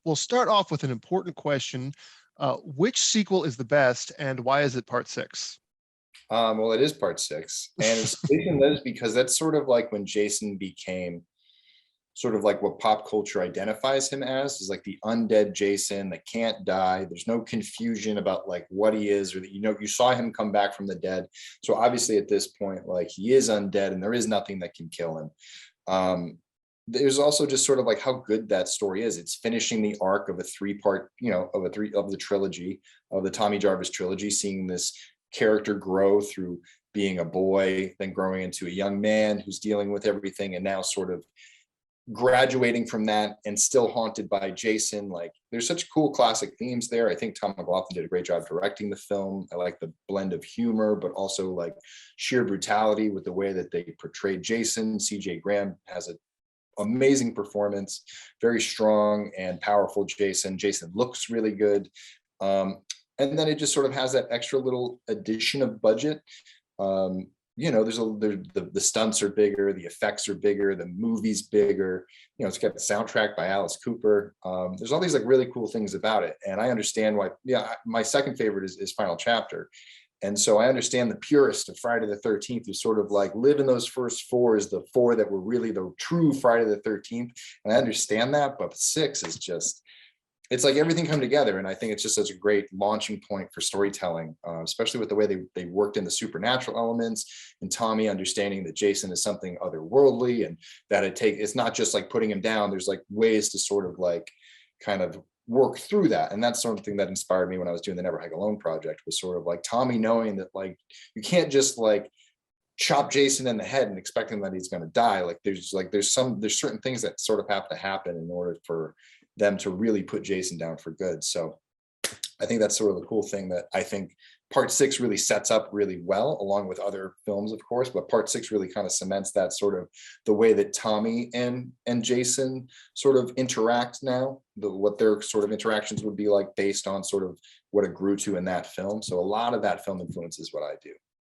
we'll start off with an important question. Which sequel is the best, and why is it part six? Well, it is part six, and it's Jason Lives because that's sort of like when Jason became sort of like what pop culture identifies him as, is like the undead Jason that can't die. There's no confusion about like what he is, or that you saw him come back from the dead. So obviously at this point, like he is undead, and there is nothing that can kill him. There's also just sort of like how good that story is. It's finishing the arc of a three-part, of the trilogy, of the Tommy Jarvis trilogy, seeing this character grow through being a boy, then growing into a young man who's dealing with everything, and now sort of graduating from that and still haunted by Jason. Like there's such cool classic themes there. I think Tom McLaughlin did a great job directing the film. I like the blend of humor, but also like sheer brutality with the way that they portrayed Jason. CJ Graham has an amazing performance, very strong and powerful Jason. Jason looks really good. And then it just sort of has that extra little addition of budget. The stunts are bigger, the effects are bigger, the movie's bigger. It's got the soundtrack by Alice Cooper. There's all these like really cool things about it, and I understand why. Yeah, my second favorite is Final Chapter, and so I understand the purist of Friday the 13th who sort of like live in those first four as the four that were really the true Friday the 13th, and I understand that, but six is just, it's like everything come together. And I think it's just such a great launching point for storytelling, especially with the way they worked in the supernatural elements, and Tommy understanding that Jason is something otherworldly, and that it's not just like putting him down. There's like ways to sort of like kind of work through that. And that's something that inspired me when I was doing the Never Hike Alone project, was sort of like Tommy knowing that like, you can't just like chop Jason in the head and expecting that he's going to die. Like there's certain things that sort of have to happen in order for them to really put Jason down for good. So I think that's sort of the cool thing that I think part six really sets up really well, along with other films, of course, but part six really kind of cements that sort of the way that Tommy and Jason sort of interact now, what their sort of interactions would be like based on sort of what it grew to in that film. So a lot of that film influences what I do.